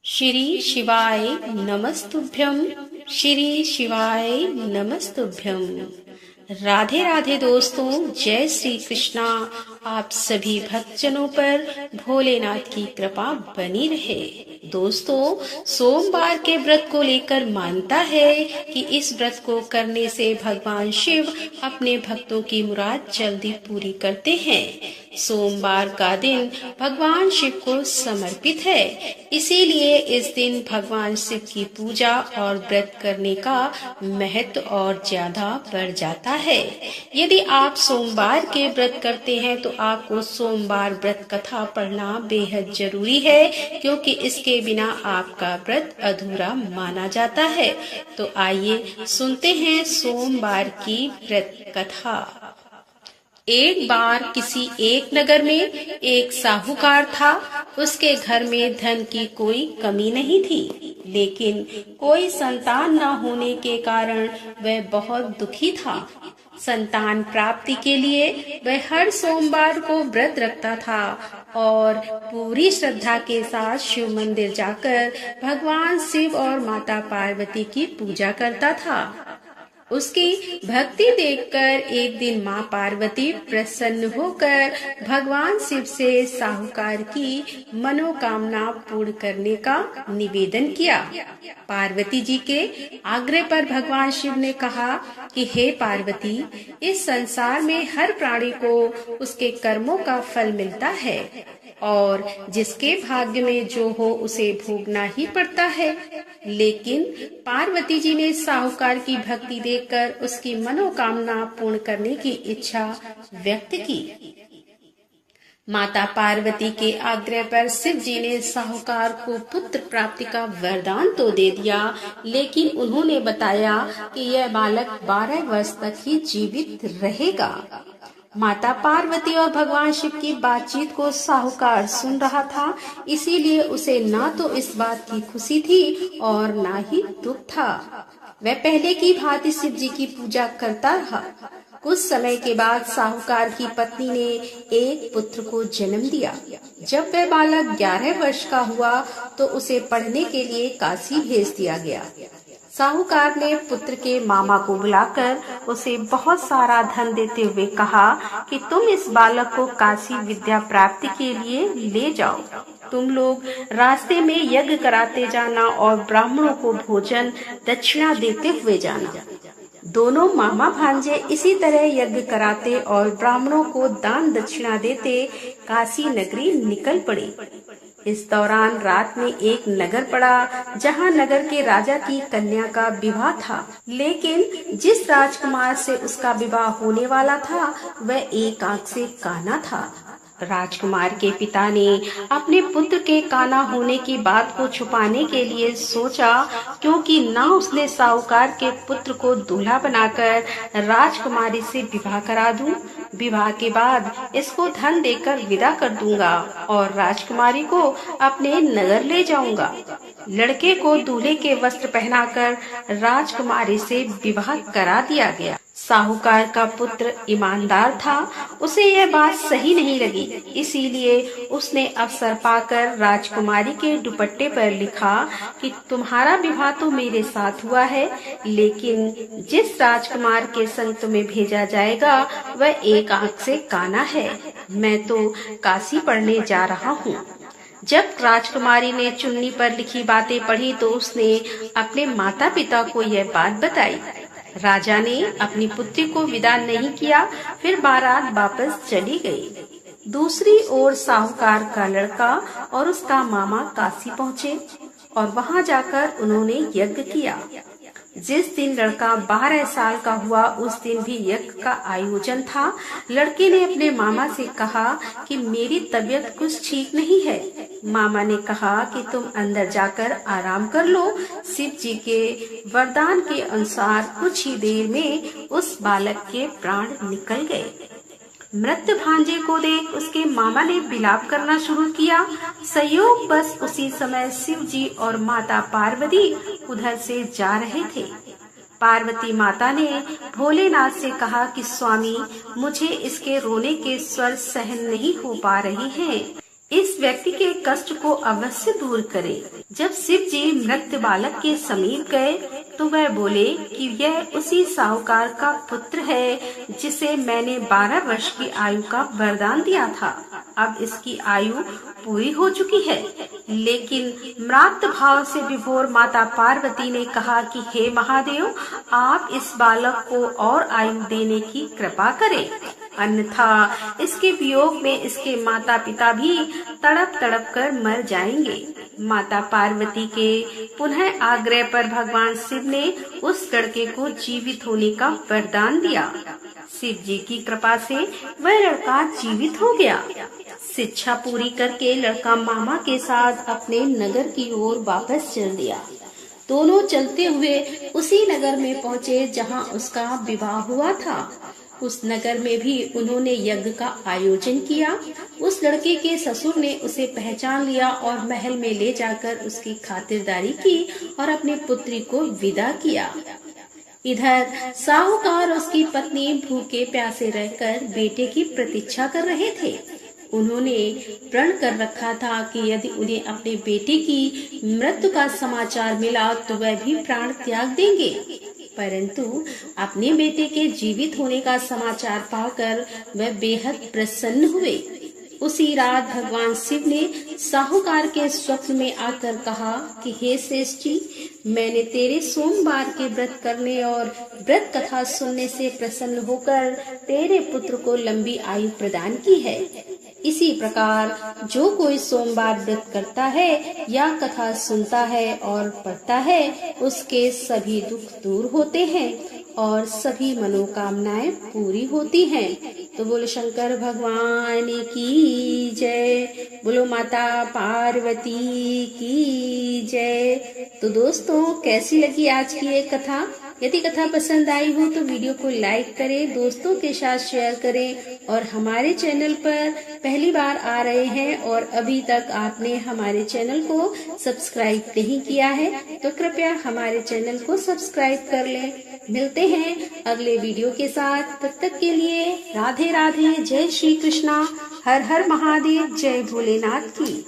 श्री शिवाय नमस्तुभ्यं। श्री शिवाय नमस्तुभ्यं। राधे राधे दोस्तों, जय श्री कृष्णा। आप सभी भक्तजनों पर भोलेनाथ की कृपा बनी रहे। दोस्तों, सोमवार के व्रत को लेकर मानता है कि इस व्रत को करने से भगवान शिव अपने भक्तों की मुराद जल्दी पूरी करते हैं। सोमवार का दिन भगवान शिव को समर्पित है, इसीलिए इस दिन भगवान शिव की पूजा और व्रत करने का महत्व और ज्यादा बढ़ जाता है। यदि आप सोमवार के व्रत करते हैं तो आपको सोमवार व्रत कथा पढ़ना बेहद जरूरी है, क्योंकि इसके बिना आपका व्रत अधूरा माना जाता है। तो आइए सुनते हैं सोमवार की व्रत कथा। एक बार किसी एक नगर में एक साहूकार था। उसके घर में धन की कोई कमी नहीं थी, लेकिन कोई संतान न होने के कारण वह बहुत दुखी था। संतान प्राप्ति के लिए वह हर सोमवार को व्रत रखता था और पूरी श्रद्धा के साथ शिव मंदिर जाकर भगवान शिव और माता पार्वती की पूजा करता था। उसकी भक्ति देखकर एक दिन माँ पार्वती प्रसन्न होकर भगवान शिव से साहूकार की मनोकामना पूर्ण करने का निवेदन किया। पार्वती जी के आग्रह पर भगवान शिव ने कहा कि हे पार्वती, इस संसार में हर प्राणी को उसके कर्मों का फल मिलता है और जिसके भाग्य में जो हो उसे भोगना ही पड़ता है। लेकिन पार्वती जी ने साहूकार की भक्ति देखकर उसकी मनोकामना पूर्ण करने की इच्छा व्यक्त की। माता पार्वती के आग्रह पर शिव जी ने साहूकार को पुत्र प्राप्ति का वरदान तो दे दिया, लेकिन उन्होंने बताया कि यह बालक 12 वर्ष तक ही जीवित रहेगा। माता पार्वती और भगवान शिव की बातचीत को साहूकार सुन रहा था, इसीलिए उसे ना तो इस बात की खुशी थी और ना ही दुख था। वह पहले की भांति शिव जी की पूजा करता रहा। कुछ समय के बाद साहूकार की पत्नी ने एक पुत्र को जन्म दिया। जब वह बालक 11 वर्ष का हुआ तो उसे पढ़ने के लिए काशी भेज दिया गया। साहूकार ने पुत्र के मामा को बुलाकर उसे बहुत सारा धन देते हुए कहा कि तुम इस बालक को काशी विद्या प्राप्ति के लिए ले जाओ। तुम लोग रास्ते में यज्ञ कराते जाना और ब्राह्मणों को भोजन दक्षिणा देते हुए जाना। दोनों मामा भांजे इसी तरह यज्ञ कराते और ब्राह्मणों को दान दक्षिणा देते काशी नगरी निकल पड़े। इस दौरान रात में एक नगर पड़ा, जहां नगर के राजा की कन्या का विवाह था। लेकिन जिस राजकुमार से उसका विवाह होने वाला था वह एक आंख से काना था। राजकुमार के पिता ने अपने पुत्र के काना होने की बात को छुपाने के लिए सोचा, क्योंकि ना उसने साहूकार के पुत्र को दूल्हा बनाकर राजकुमारी से विवाह करा दूं, विवाह के बाद इसको धन देकर विदा कर दूंगा और राजकुमारी को अपने नगर ले जाऊंगा। लड़के को दूल्हे के वस्त्र पहनाकर राजकुमारी से विवाह करा दिया गया। साहूकार का पुत्र ईमानदार था, उसे यह बात सही नहीं लगी, इसीलिए उसने अवसर पाकर राजकुमारी के दुपट्टे पर लिखा कि तुम्हारा विवाह तो मेरे साथ हुआ है, लेकिन जिस राजकुमार के संग तुम्हें भेजा जाएगा वह एक आंख से काना है। मैं तो काशी पढ़ने जा रहा हूँ। जब राजकुमारी ने चुन्नी पर लिखी बातें पढ़ी तो उसने अपने माता पिता को यह बात बताई। राजा ने अपनी पुत्री को विदा नहीं किया, फिर बारात वापस चली गई। दूसरी ओर साहूकार का लड़का और उसका मामा काशी पहुँचे और वहां जाकर उन्होंने यज्ञ किया। जिस दिन लड़का 12 साल का हुआ उस दिन भी यज्ञ का आयोजन था। लड़के ने अपने मामा से कहा कि मेरी तबीयत कुछ ठीक नहीं है। मामा ने कहा कि तुम अंदर जाकर आराम कर लो। शिव जी के वरदान के अनुसार कुछ ही देर में उस बालक के प्राण निकल गए। मृत भांजे को देख उसके मामा ने विलाप करना शुरू किया। संयोग बस उसी समय शिव जी और माता पार्वती उधर से जा रहे थे। पार्वती माता ने भोलेनाथ से कहा कि स्वामी, मुझे इसके रोने के स्वर सहन नहीं हो पा रहे हैं, इस व्यक्ति के कष्ट को अवश्य दूर करे। जब शिव जी मृत बालक के समीप गए तो वह बोले कि यह उसी साहूकार का पुत्र है जिसे मैंने 12 वर्ष की आयु का वरदान दिया था। अब इसकी आयु पूरी हो चुकी है। लेकिन म्रात भाव से विभोर माता पार्वती ने कहा कि हे महादेव, आप इस बालक को और आयु देने की कृपा करें, अन्यथा इसके वियोग में इसके माता पिता भी तड़प तड़प कर मर जाएंगे। माता पार्वती के पुनः आग्रह पर भगवान शिव ने उस लड़के को जीवित होने का वरदान दिया। शिव जी की कृपा से वह लड़का जीवित हो गया। शिक्षा पूरी करके लड़का मामा के साथ अपने नगर की ओर वापस चल दिया। दोनों चलते हुए उसी नगर में पहुँचे जहाँ उसका विवाह हुआ था। उस नगर में भी उन्होंने यज्ञ का आयोजन किया। उस लड़के के ससुर ने उसे पहचान लिया और महल में ले जाकर उसकी खातिरदारी की और अपनी पुत्री को विदा किया। इधर साहूकार और उसकी पत्नी भूखे प्यासे रहकर बेटे की प्रतीक्षा कर रहे थे। उन्होंने प्रण कर रखा था कि यदि उन्हें अपने बेटे की मृत्यु का समाचार मिला तो वह भी प्राण त्याग देंगे। परंतु अपने बेटे के जीवित होने का समाचार पाकर वह बेहद प्रसन्न हुए। उसी रात भगवान शिव ने साहूकार के स्वप्न में आकर कहा कि हे श्रेष्ठ जी, मैंने तेरे सोमवार के व्रत करने और व्रत कथा सुनने से प्रसन्न होकर तेरे पुत्र को लंबी आयु प्रदान की है। इसी प्रकार जो कोई सोमवार व्रत करता है या कथा सुनता है और पढ़ता है, उसके सभी दुख दूर होते हैं और सभी मनोकामनाएं पूरी होती हैं। तो बोलो शंकर भगवान की जय, बोलो माता पार्वती की जय। तो दोस्तों, कैसी लगी आज की ये कथा? यदि कथा पसंद आई हो तो वीडियो को लाइक करें, दोस्तों के साथ शेयर करें और हमारे चैनल पर पहली बार आ रहे हैं और अभी तक आपने हमारे चैनल को सब्सक्राइब नहीं किया है तो कृपया हमारे चैनल को सब्सक्राइब कर लें। मिलते हैं अगले वीडियो के साथ। तब तक के लिए राधे राधे, जय श्री कृष्णा, हर हर महादेव, जय भोलेनाथ की।